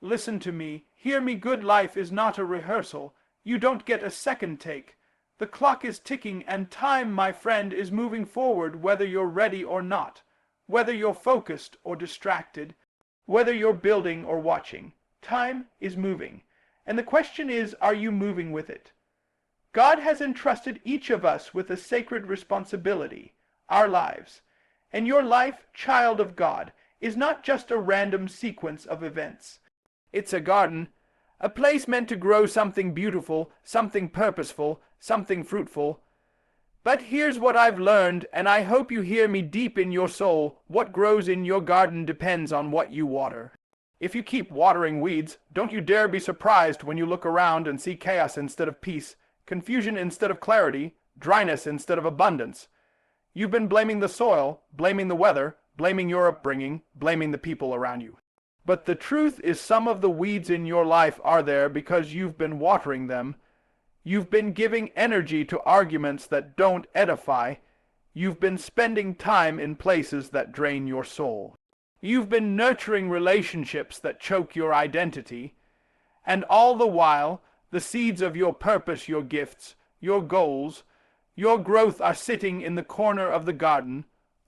Listen to me. Hear me. Good life is not a rehearsal. You don't get a second take. The clock is ticking, and time, my friend, is moving forward whether you're ready or not, whether you're focused or distracted, whether you're building or watching. Time is moving. And the question is, are you moving with it? God has entrusted each of us with a sacred responsibility, our lives. And your life, child of God, is not just a random sequence of events. It's a garden, a place meant to grow something beautiful, something purposeful, something fruitful. But here's what I've learned, and I hope you hear me deep in your soul. What grows in your garden depends on what you water. If you keep watering weeds, don't you dare be surprised when you look around and see chaos instead of peace, confusion instead of clarity, dryness instead of abundance. You've been blaming the soil, blaming the weather, blaming your upbringing, blaming the people around you. But the truth is, some of the weeds in your life are there because you've been watering them. You've been giving energy to arguments that don't edify. You've been spending time in places that drain your soul. You've been nurturing relationships that choke your identity. And all the while, the seeds of your purpose, your gifts, your goals, your growth are sitting in the corner of the garden,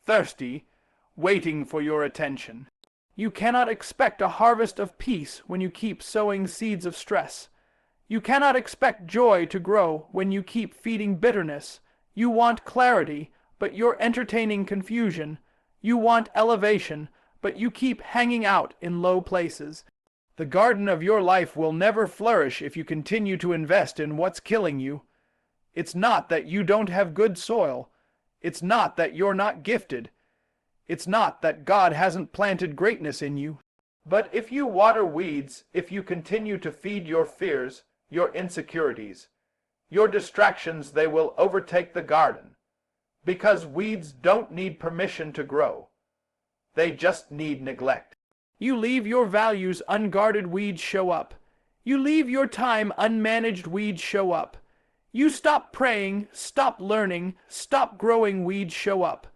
thirsty, waiting for your attention. You cannot expect a harvest of peace when you keep sowing seeds of stress. You cannot expect joy to grow when you keep feeding bitterness. You want clarity, but you're entertaining confusion. You want elevation, but you keep hanging out in low places. The garden of your life will never flourish if you continue to invest in what's killing you. It's not that you don't have good soil. It's not that you're not gifted. It's not that God hasn't planted greatness in you. But if you water weeds, if you continue to feed your fears, your insecurities, your distractions, they will overtake the garden. Because weeds don't need permission to grow. They just need neglect. You leave your values unguarded, weeds show up. You leave your time unmanaged, weeds show up. You stop praying, stop learning, stop growing, weeds show up.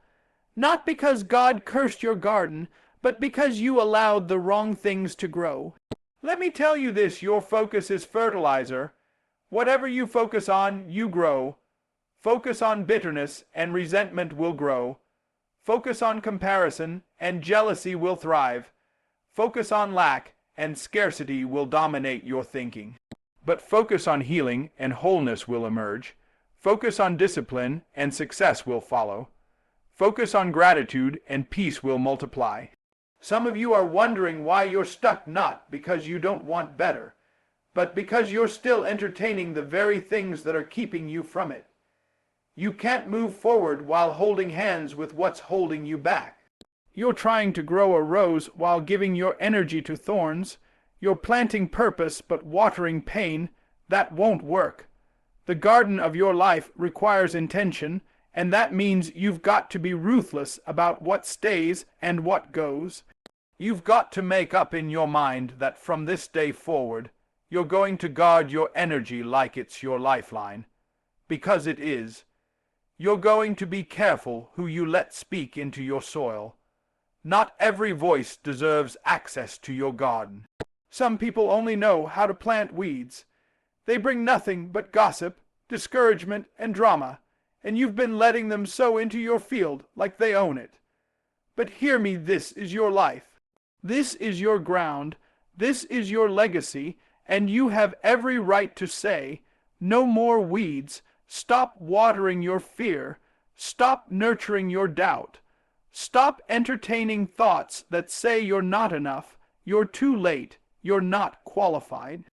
Not because God cursed your garden, but because you allowed the wrong things to grow. Let me tell you this, your focus is fertilizer. Whatever you focus on, you grow. Focus on bitterness, and resentment will grow. Focus on comparison, and jealousy will thrive. Focus on lack, and scarcity will dominate your thinking. But focus on healing, and wholeness will emerge. Focus on discipline, and success will follow. Focus on gratitude, and peace will multiply. Some of you are wondering why you're stuck, not because you don't want better, but because you're still entertaining the very things that are keeping you from it. You can't move forward while holding hands with what's holding you back. You're trying to grow a rose while giving your energy to thorns. You're planting purpose but watering pain. That won't work. The garden of your life requires intention, and that means you've got to be ruthless about what stays and what goes. You've got to make up in your mind that from this day forward, you're going to guard your energy like it's your lifeline. Because it is. You're going to be careful who you let speak into your soil. Not every voice deserves access to your garden. Some people only know how to plant weeds. They bring nothing but gossip, discouragement, and drama, and you've been letting them sow into your field like they own it. But hear me, this is your life. This is your ground. This is your legacy, and you have every right to say, no more weeds. Stop watering your fear. Stop nurturing your doubt. Stop entertaining thoughts that say you're not enough, you're too late, you're not qualified.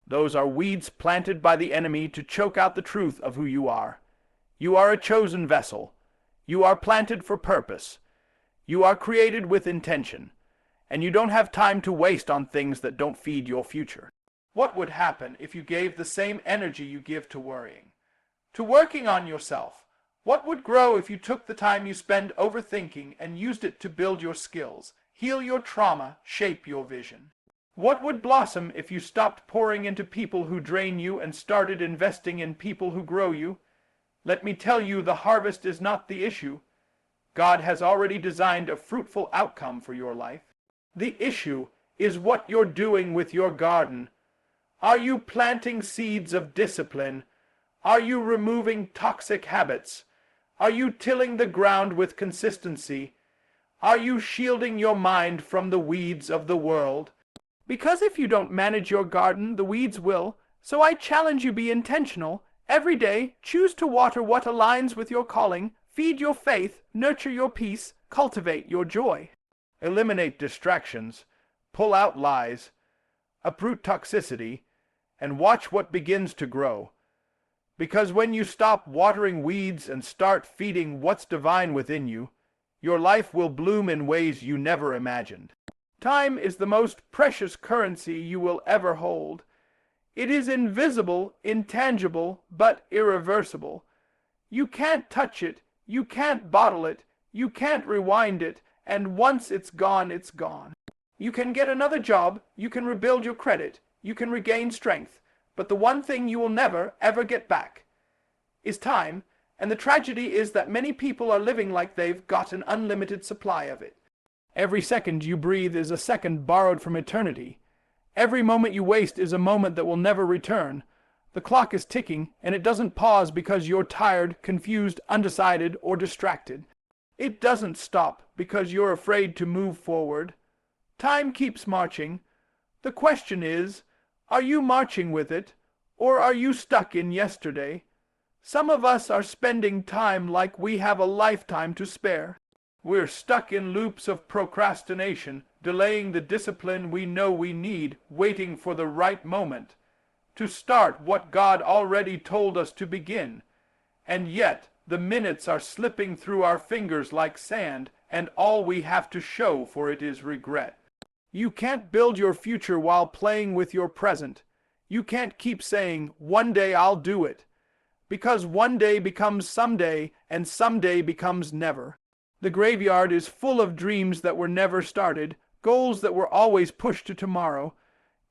Those are weeds planted by the enemy to choke out the truth of who you are. You are a chosen vessel. You are planted for purpose. You are created with intention. And you don't have time to waste on things that don't feed your future. What would happen if you gave the same energy you give to worrying, to working on yourself? What would grow if you took the time you spend overthinking and used it to build your skills, heal your trauma, shape your vision? What would blossom if you stopped pouring into people who drain you and started investing in people who grow you? Let me tell you, the harvest is not the issue. God has already designed a fruitful outcome for your life. The issue is what you're doing with your garden. Are you planting seeds of discipline? Are you removing toxic habits? Are you tilling the ground with consistency? Are you shielding your mind from the weeds of the world? Because if you don't manage your garden, the weeds will. So I challenge you, be intentional. Every day, choose to water what aligns with your calling, feed your faith, nurture your peace, cultivate your joy. Eliminate distractions, pull out lies, uproot toxicity, and watch what begins to grow. Because when you stop watering weeds and start feeding what's divine within you, your life will bloom in ways you never imagined. Time is the most precious currency you will ever hold. It is invisible, intangible, but irreversible. You can't touch it, you can't bottle it, you can't rewind it, and once it's gone, it's gone. You can get another job, you can rebuild your credit, you can regain strength, but the one thing you will never, ever get back is time, and the tragedy is that many people are living like they've got an unlimited supply of it. Every second you breathe is a second borrowed from eternity. Every moment you waste is a moment that will never return. The clock is ticking, and it doesn't pause because you're tired, confused, undecided, or distracted. It doesn't stop because you're afraid to move forward. Time keeps marching. The question is, are you marching with it, or are you stuck in yesterday? Some of us are spending time like we have a lifetime to spare. We're stuck in loops of procrastination, delaying the discipline we know we need, waiting for the right moment to start what God already told us to begin. And yet, the minutes are slipping through our fingers like sand, and all we have to show for it is regret. You can't build your future while playing with your present. You can't keep saying, "One day I'll do it," because one day becomes someday, and someday becomes never. The graveyard is full of dreams that were never started, goals that were always pushed to tomorrow,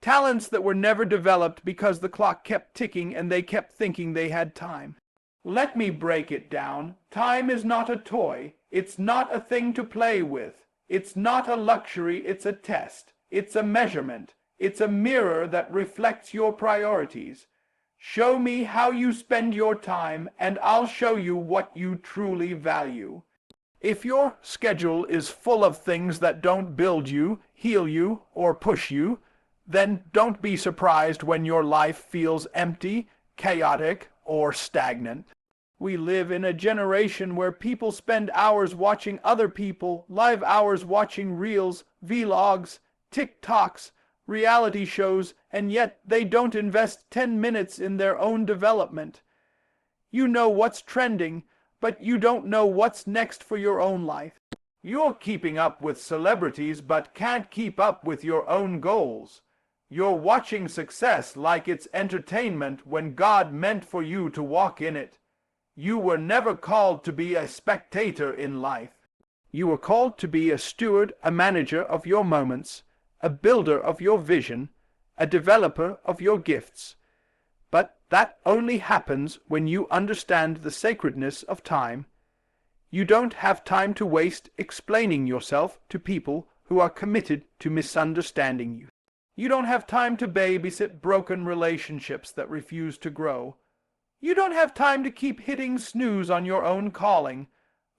talents that were never developed because the clock kept ticking and they kept thinking they had time. Let me break it down. Time is not a toy. It's not a thing to play with. It's not a luxury, it's a test. It's a measurement. It's a mirror that reflects your priorities. Show me how you spend your time, and I'll show you what you truly value. If your schedule is full of things that don't build you, heal you, or push you, then don't be surprised when your life feels empty, chaotic, or stagnant. We live in a generation where people spend hours watching other people, live hours watching reels, vlogs, TikToks, reality shows, and yet they don't invest 10 minutes in their own development. You know what's trending, but you don't know what's next for your own life. You're keeping up with celebrities but can't keep up with your own goals. You're watching success like it's entertainment when God meant for you to walk in it. You were never called to be a spectator in life. You were called to be a steward, a manager of your moments, a builder of your vision, a developer of your gifts. But that only happens when you understand the sacredness of time. You don't have time to waste explaining yourself to people who are committed to misunderstanding you. You don't have time to babysit broken relationships that refuse to grow. You don't have time to keep hitting snooze on your own calling.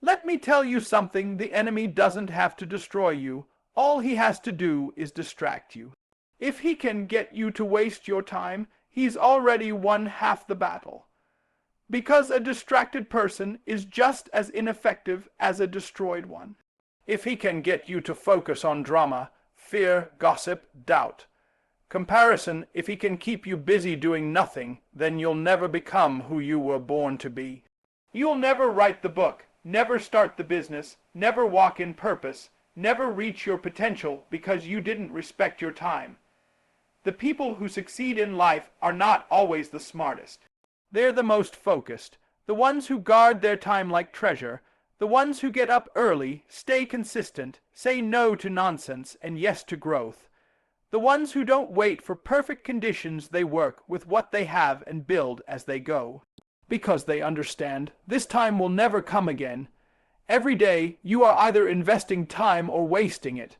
Let me tell you something, the enemy doesn't have to destroy you. All he has to do is distract you. If he can get you to waste your time, he's already won half the battle. Because a distracted person is just as ineffective as a destroyed one. If he can get you to focus on drama, fear, gossip, doubt, comparison, if he can keep you busy doing nothing, then you'll never become who you were born to be. You'll never write the book, never start the business, never walk in purpose, never reach your potential because you didn't respect your time. The people who succeed in life are not always the smartest. They're the most focused, the ones who guard their time like treasure, the ones who get up early, stay consistent, say no to nonsense and yes to growth. The ones who don't wait for perfect conditions, they work with what they have and build as they go. Because they understand this time will never come again. Every day you are either investing time or wasting it.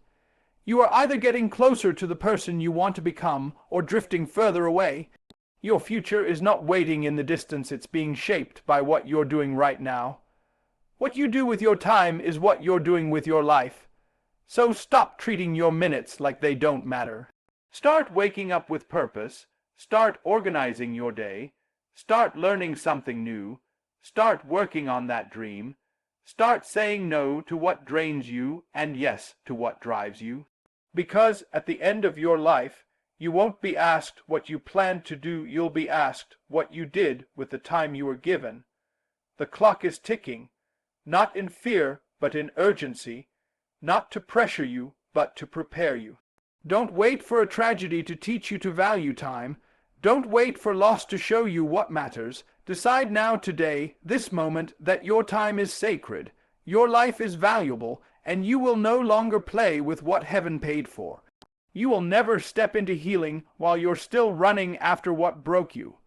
You are either getting closer to the person you want to become or drifting further away. Your future is not waiting in the distance, it's being shaped by what you're doing right now. What you do with your time is what you're doing with your life. So stop treating your minutes like they don't matter. Start waking up with purpose. Start organizing your day. Start learning something new. Start working on that dream. Start saying no to what drains you and yes to what drives you. Because at the end of your life, you won't be asked what you planned to do, you'll be asked what you did with the time you were given. The clock is ticking, not in fear, but in urgency, not to pressure you, but to prepare you. Don't wait for a tragedy to teach you to value time. Don't wait for loss to show you what matters. Decide now, today, this moment, that your time is sacred, your life is valuable, and you will no longer play with what heaven paid for. You will never step into healing while you're still running after what broke you.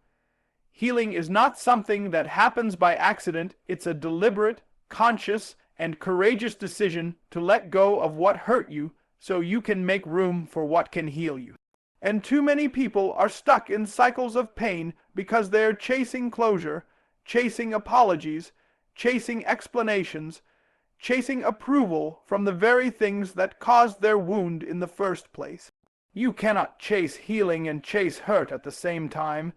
Healing is not something that happens by accident. It's a deliberate, conscious, and courageous decision to let go of what hurt you so you can make room for what can heal you. And too many people are stuck in cycles of pain because they're chasing closure, chasing apologies, chasing explanations, chasing approval from the very things that caused their wound in the first place. You cannot chase healing and chase hurt at the same time.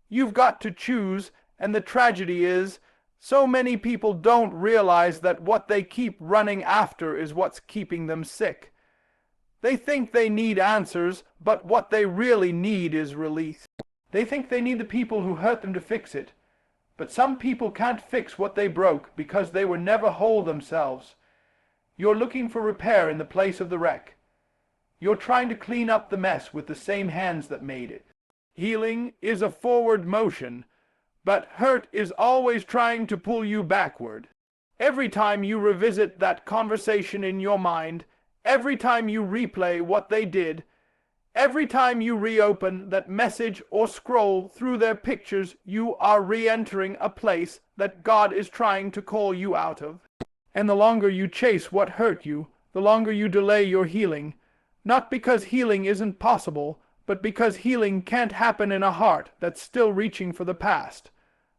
You've got to choose, and the tragedy is, so many people don't realize that what they keep running after is what's keeping them sick. They think they need answers, but what they really need is release. They think they need the people who hurt them to fix it. But some people can't fix what they broke because they were never whole themselves. You're looking for repair in the place of the wreck. You're trying to clean up the mess with the same hands that made it. Healing is a forward motion, but hurt is always trying to pull you backward. Every time you revisit that conversation in your mind, every time you replay what they did, every time you reopen that message or scroll through their pictures, you are re-entering a place that God is trying to call you out of. And the longer you chase what hurt you, the longer you delay your healing, not because healing isn't possible, but because healing can't happen in a heart that's still reaching for the past.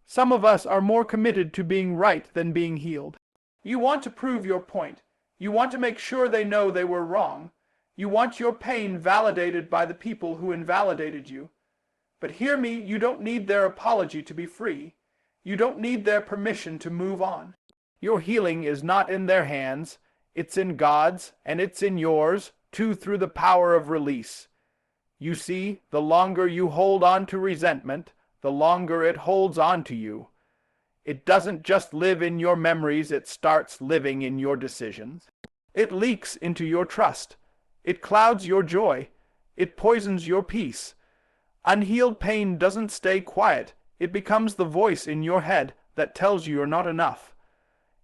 Some of us are more committed to being right than being healed. You want to prove your point. You want to make sure they know they were wrong. You want your pain validated by the people who invalidated you. But hear me, you don't need their apology to be free. You don't need their permission to move on. Your healing is not in their hands. It's in God's, and it's in yours, too, through the power of release. You see, the longer you hold on to resentment, the longer it holds on to you. It doesn't just live in your memories, it starts living in your decisions. It leaks into your trust. It clouds your joy. It poisons your peace. Unhealed pain doesn't stay quiet. It becomes the voice in your head that tells you you're not enough.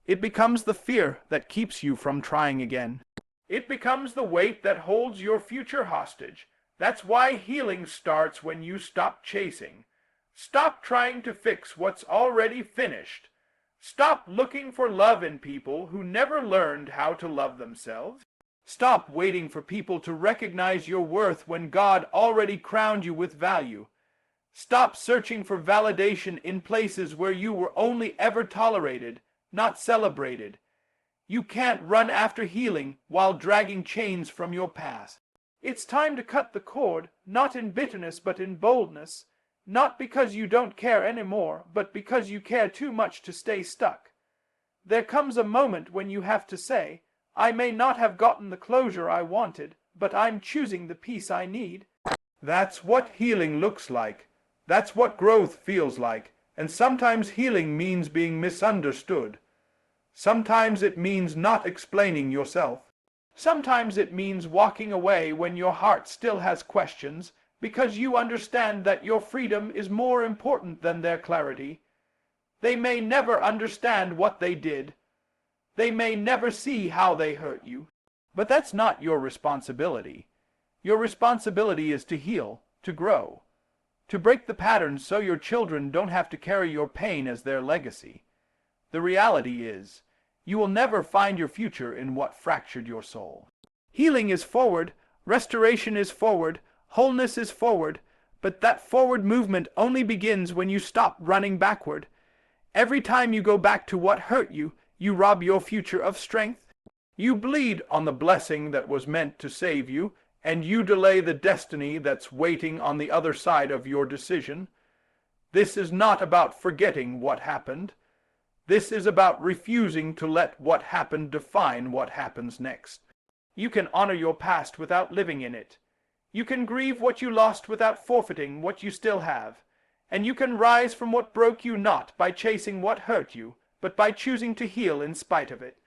It becomes the fear that keeps you from trying again. It becomes the weight that holds your future hostage. That's why healing starts when you stop chasing. Stop trying to fix what's already finished. Stop looking for love in people who never learned how to love themselves. Stop waiting for people to recognize your worth when God already crowned you with value. Stop searching for validation in places where you were only ever tolerated, not celebrated. You can't run after healing while dragging chains from your past. It's time to cut the cord, not in bitterness but in boldness, not because you don't care anymore, but because you care too much to stay stuck. There comes a moment when you have to say, I may not have gotten the closure I wanted, but I'm choosing the peace I need. That's what healing looks like. That's what growth feels like. And sometimes healing means being misunderstood. Sometimes it means not explaining yourself. Sometimes it means walking away when your heart still has questions, because you understand that your freedom is more important than their clarity. They may never understand what they did. They may never see how they hurt you. But that's not your responsibility. Your responsibility is to heal, to grow, to break the patterns so your children don't have to carry your pain as their legacy. The reality is, you will never find your future in what fractured your soul. Healing is forward, restoration is forward, wholeness is forward, but that forward movement only begins when you stop running backward. Every time you go back to what hurt you, you rob your future of strength. You bleed on the blessing that was meant to save you, and you delay the destiny that's waiting on the other side of your decision. This is not about forgetting what happened. This is about refusing to let what happened define what happens next. You can honor your past without living in it. You can grieve what you lost without forfeiting what you still have. And you can rise from what broke you not by chasing what hurt you, but by choosing to heal in spite of it.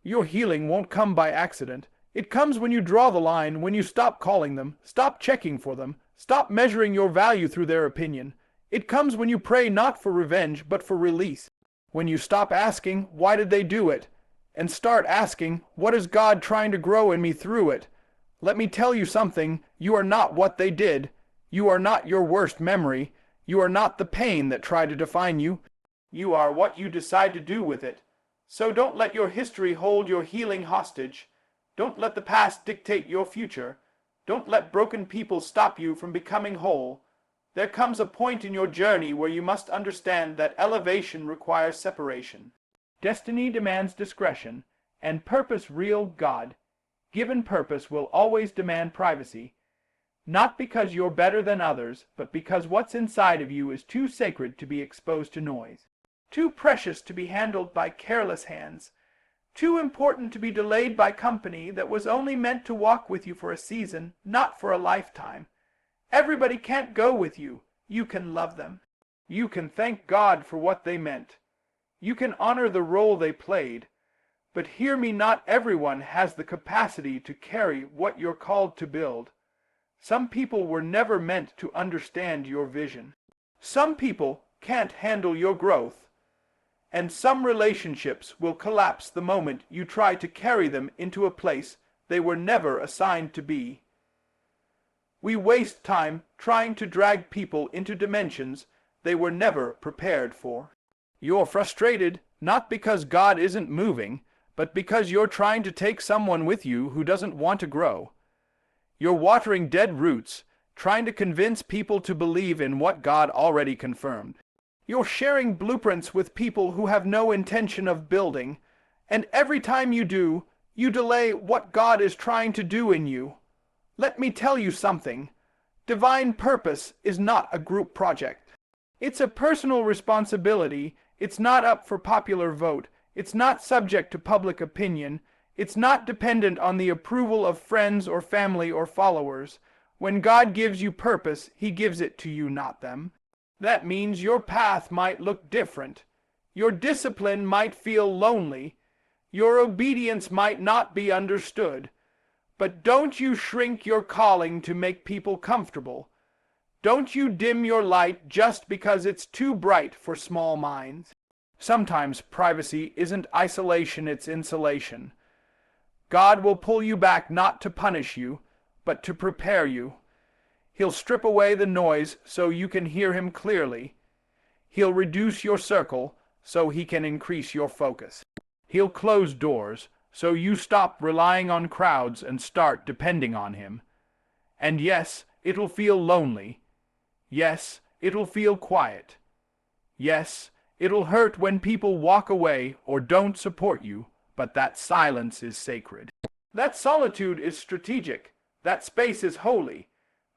Your healing won't come by accident. It comes when you draw the line, when you stop calling them, stop checking for them, stop measuring your value through their opinion. It comes when you pray not for revenge, but for release. When you stop asking, why did they do it? And start asking, what is God trying to grow in me through it? Let me tell you something, you are not what they did. You are not your worst memory. You are not the pain that tried to define you. You are what you decide to do with it. So don't let your history hold your healing hostage. Don't let the past dictate your future. Don't let broken people stop you from becoming whole. There comes a point in your journey where you must understand that elevation requires separation. Destiny demands discretion, and purpose real God. Given purpose will always demand privacy. Not because you're better than others, but because what's inside of you is too sacred to be exposed to noise. Too precious to be handled by careless hands. Too important to be delayed by company that was only meant to walk with you for a season, not for a lifetime. Everybody can't go with you. You can love them. You can thank God for what they meant. You can honor the role they played. But hear me, not everyone has the capacity to carry what you're called to build. Some people were never meant to understand your vision. Some people can't handle your growth. And some relationships will collapse the moment you try to carry them into a place they were never assigned to be. We waste time trying to drag people into dimensions they were never prepared for. You're frustrated not because God isn't moving, but because you're trying to take someone with you who doesn't want to grow. You're watering dead roots, trying to convince people to believe in what God already confirmed. You're sharing blueprints with people who have no intention of building, and every time you do, you delay what God is trying to do in you. Let me tell you something. Divine purpose is not a group project. It's a personal responsibility. It's not up for popular vote. It's not subject to public opinion. It's not dependent on the approval of friends or family or followers. When God gives you purpose, He gives it to you, not them. That means your path might look different. Your discipline might feel lonely. Your obedience might not be understood. But don't you shrink your calling to make people comfortable. Don't you dim your light just because it's too bright for small minds. Sometimes privacy isn't isolation, it's insulation. God will pull you back not to punish you, but to prepare you. He'll strip away the noise so you can hear Him clearly. He'll reduce your circle so He can increase your focus. He'll close doors so you stop relying on crowds and start depending on Him. And yes, it'll feel lonely. Yes, it'll feel quiet. Yes, it'll hurt when people walk away or don't support you, but that silence is sacred. That solitude is strategic. That space is holy.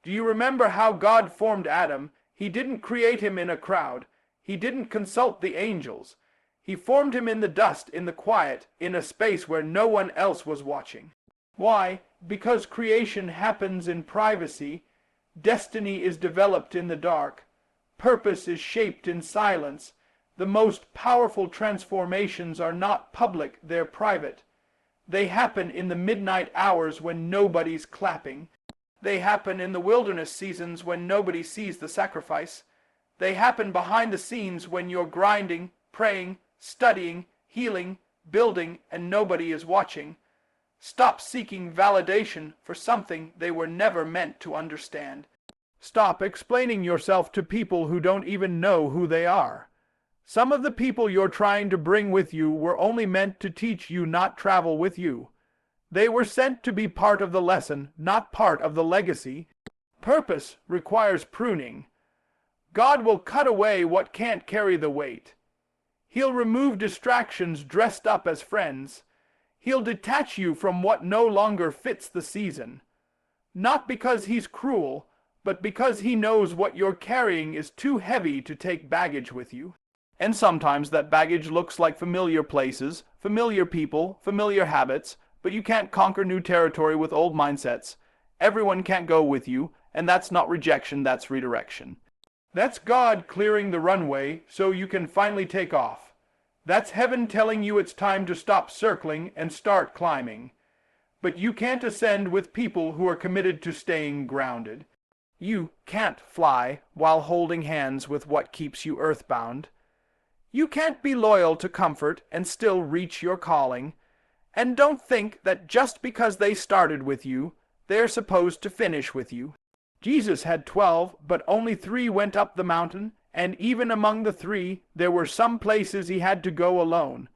Do you remember how God formed Adam? He didn't create him in a crowd. He didn't consult the angels. He formed him in the dust, in the quiet, in a space where no one else was watching. Why? Because creation happens in privacy. Destiny is developed in the dark. Purpose is shaped in silence. The most powerful transformations are not public, they're private. They happen in the midnight hours when nobody's clapping. They happen in the wilderness seasons when nobody sees the sacrifice. They happen behind the scenes when you're grinding, praying, studying, healing, building, and nobody is watching. Stop seeking validation for something they were never meant to understand. Stop explaining yourself to people who don't even know who they are. Some of the people you're trying to bring with you were only meant to teach you, not travel with you. They were sent to be part of the lesson, not part of the legacy. Purpose requires pruning. God will cut away what can't carry the weight. He'll remove distractions dressed up as friends. He'll detach you from what no longer fits the season. Not because he's cruel, but because he knows what you're carrying is too heavy to take baggage with you. And sometimes that baggage looks like familiar places, familiar people, familiar habits, but you can't conquer new territory with old mindsets. Everyone can't go with you, and that's not rejection, that's redirection. That's God clearing the runway so you can finally take off. That's heaven telling you it's time to stop circling and start climbing. But you can't ascend with people who are committed to staying grounded. You can't fly while holding hands with what keeps you earthbound. You can't be loyal to comfort and still reach your calling. And don't think that just because they started with you, they're supposed to finish with you. Jesus had 12, but only 3 went up the mountain, and even among the 3, there were some places he had to go alone.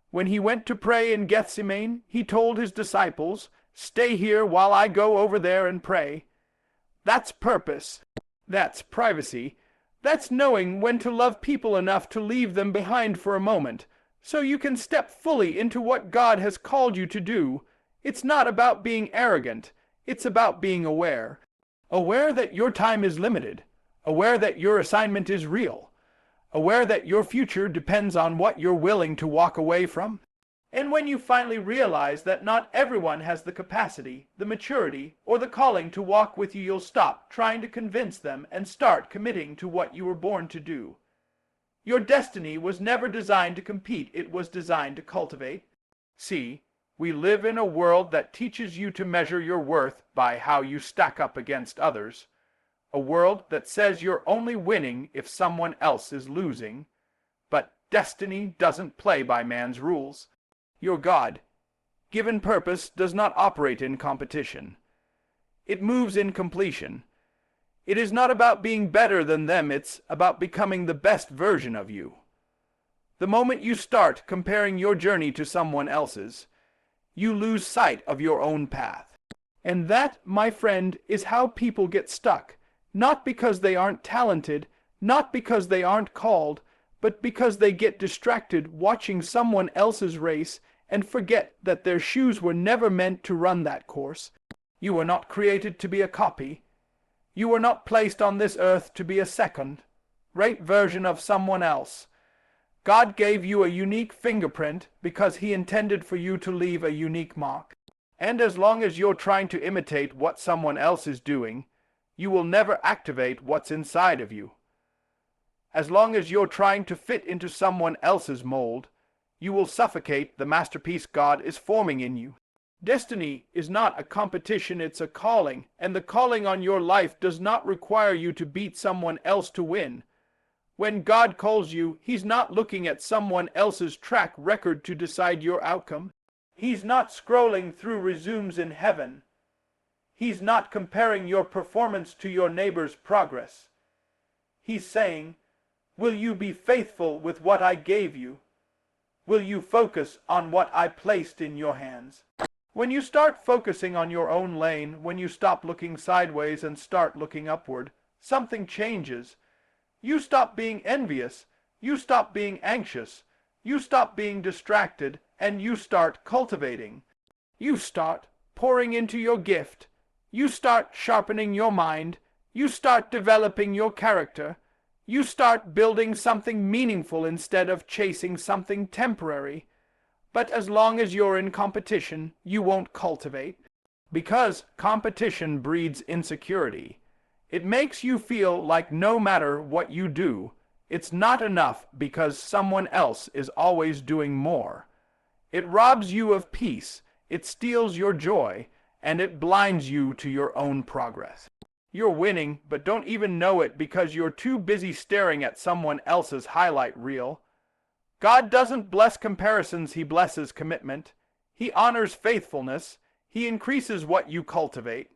When he went to pray in Gethsemane, he told his disciples, "Stay here while I go over there and pray." That's purpose. That's privacy. That's knowing when to love people enough to leave them behind for a moment, so you can step fully into what God has called you to do. It's not about being arrogant. It's about being aware. Aware that your time is limited. Aware that your assignment is real. Aware that your future depends on what you're willing to walk away from. And when you finally realize that not everyone has the capacity, the maturity, or the calling to walk with you, you'll stop trying to convince them and start committing to what you were born to do. Your destiny was never designed to compete, it was designed to cultivate. See, we live in a world that teaches you to measure your worth by how you stack up against others. A world that says you're only winning if someone else is losing. But destiny doesn't play by man's rules. Your God-given purpose does not operate in competition. It moves in completion. It is not about being better than them, it's about becoming the best version of you. The moment you start comparing your journey to someone else's, you lose sight of your own path. And that, my friend, is how people get stuck. Not because they aren't talented, not because they aren't called, but because they get distracted watching someone else's race and forget that their shoes were never meant to run that course. You were not created to be a copy. You were not placed on this earth to be a second-rate version of someone else. God gave you a unique fingerprint because he intended for you to leave a unique mark. And as long as you're trying to imitate what someone else is doing, you will never activate what's inside of you. As long as you're trying to fit into someone else's mold, you will suffocate the masterpiece God is forming in you. Destiny is not a competition, it's a calling, and the calling on your life does not require you to beat someone else to win. When God calls you, he's not looking at someone else's track record to decide your outcome. He's not scrolling through resumes in heaven. He's not comparing your performance to your neighbor's progress. He's saying, will you be faithful with what I gave you? Will you focus on what I placed in your hands? When you start focusing on your own lane, when you stop looking sideways and start looking upward, something changes. You stop being envious, you stop being anxious, you stop being distracted, and you start cultivating. You start pouring into your gift. You start sharpening your mind. You start developing your character. You start building something meaningful instead of chasing something temporary. But as long as you're in competition, you won't cultivate. Because competition breeds insecurity. It makes you feel like no matter what you do, it's not enough because someone else is always doing more. It robs you of peace, it steals your joy, and it blinds you to your own progress. You're winning, but don't even know it because you're too busy staring at someone else's highlight reel. God doesn't bless comparisons, he blesses commitment. He honors faithfulness. He increases what you cultivate.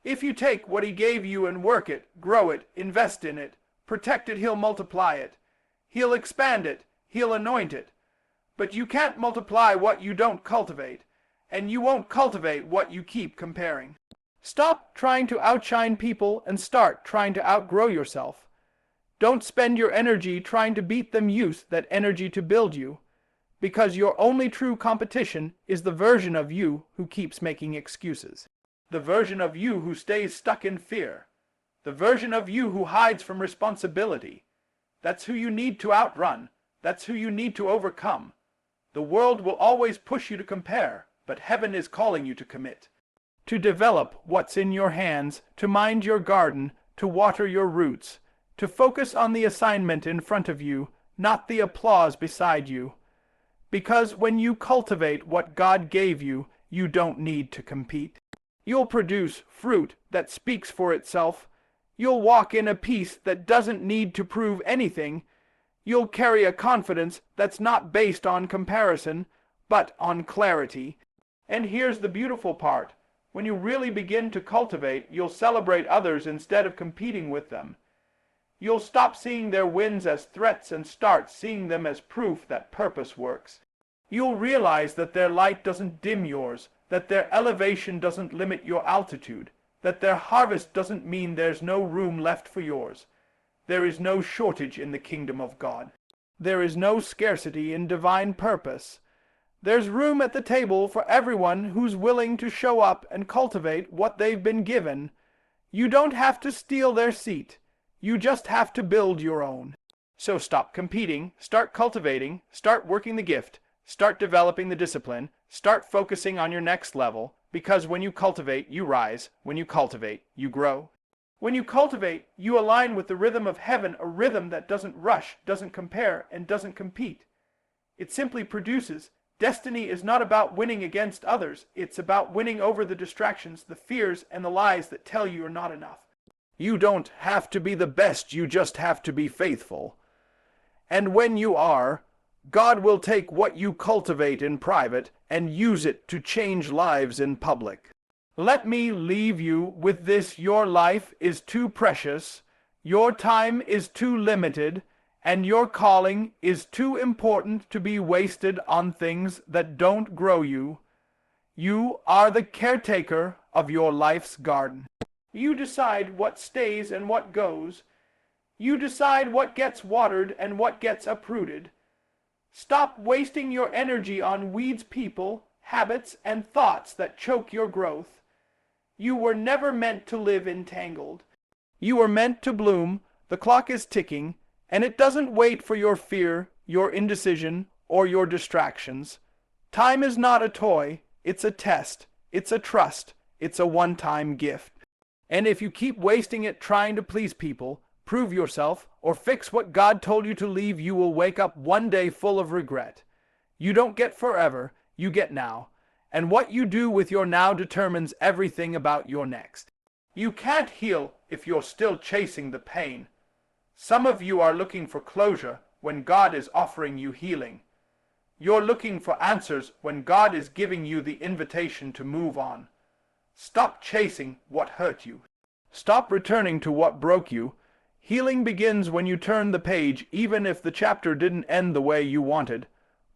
If you take what he gave you and work it, grow it, invest in it, protect it, he'll multiply it. He'll expand it. He'll anoint it. But you can't multiply what you don't cultivate. and you won't cultivate what you keep comparing. Stop trying to outshine people and start trying to outgrow yourself. Don't spend your energy trying to beat them. Use that energy to build you, because your only true competition is the version of you who keeps making excuses. The version of you who stays stuck in fear. The version of you who hides from responsibility. That's who you need to outrun. That's who you need to overcome. The world will always push you to compare, but heaven is calling you to commit. To develop what's in your hands, to mind your garden, to water your roots, to focus on the assignment in front of you, not the applause beside you. Because when you cultivate what God gave you, you don't need to compete. You'll produce fruit that speaks for itself. You'll walk in a peace that doesn't need to prove anything. You'll carry a confidence that's not based on comparison, but on clarity. And here's the beautiful part. When you really begin to cultivate, you'll celebrate others instead of competing with them. You'll stop seeing their wins as threats and start seeing them as proof that purpose works. You'll realize that their light doesn't dim yours, that their elevation doesn't limit your altitude, that their harvest doesn't mean there's no room left for yours. There is no shortage in the kingdom of God. There is no scarcity in divine purpose. There's room at the table for everyone who's willing to show up and cultivate what they've been given. You don't have to steal their seat. You just have to build your own. So stop competing, start cultivating, start working the gift, start developing the discipline, start focusing on your next level, because when you cultivate, you rise. When you cultivate, you grow. When you cultivate, you align with the rhythm of heaven, a rhythm that doesn't rush, doesn't compare, and doesn't compete. It simply produces. Destiny is not about winning against others. It's about winning over the distractions, the fears, and the lies that tell you you're not enough. You don't have to be the best, you just have to be faithful. And when you are, God will take what you cultivate in private and use it to change lives in public. Let me leave you with this: your life is too precious, your time is too limited, and your calling is too important to be wasted on things that don't grow you. You are the caretaker of your life's garden. You decide what stays and what goes. You decide what gets watered and what gets uprooted. Stop wasting your energy on weeds, people, habits, and thoughts that choke your growth. You were never meant to live entangled. You were meant to bloom. The clock is ticking, and it doesn't wait for your fear, your indecision, or your distractions. Time is not a toy. It's a test. It's a trust. It's a one-time gift. And if you keep wasting it trying to please people, prove yourself, or fix what God told you to leave, you will wake up one day full of regret. You don't get forever, you get now. And what you do with your now determines everything about your next. You can't heal if you're still chasing the pain. Some of you are looking for closure when God is offering you healing. You're looking for answers when God is giving you the invitation to move on. Stop chasing what hurt you. Stop returning to what broke you. Healing begins when you turn the page, even if the chapter didn't end the way you wanted.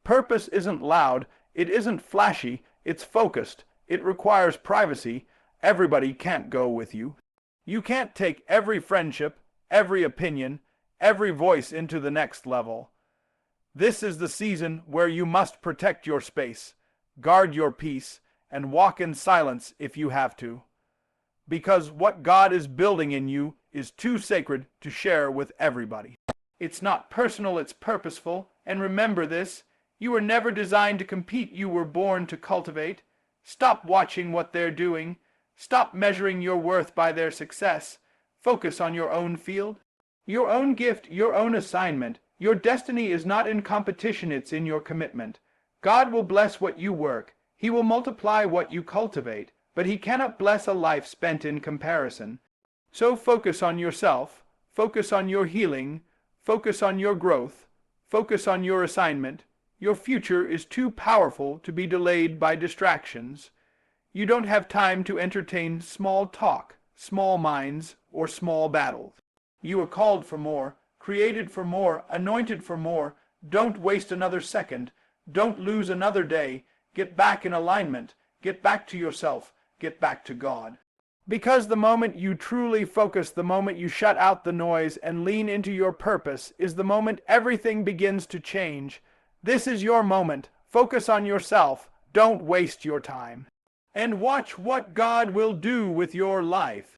Purpose isn't loud, it isn't flashy, it's focused. It requires privacy. Everybody can't go with you. You can't take every friendship, every opinion, every voice into the next level. This is the season where you must protect your space, guard your peace, and walk in silence if you have to. Because what God is building in you is too sacred to share with everybody. It's not personal, it's purposeful. And remember this: you were never designed to compete, you were born to cultivate. Stop watching what they're doing. Stop measuring your worth by their success. Focus on your own field, your own gift, your own assignment. Your destiny is not in competition, it's in your commitment. God will bless what you work. He will multiply what you cultivate, but He cannot bless a life spent in comparison. So focus on yourself, focus on your healing, focus on your growth, focus on your assignment. Your future is too powerful to be delayed by distractions. You don't have time to entertain small talk, small minds, or small battles. You are called for more, created for more, anointed for more. Don't waste another second. Don't lose another day. Get back in alignment Get back to yourself. Get back to God. Because the moment you truly focus, the moment you shut out the noise and lean into your purpose, is the moment everything begins to change. This is your moment. Focus on yourself. Don't waste your time. And watch what God will do with your life.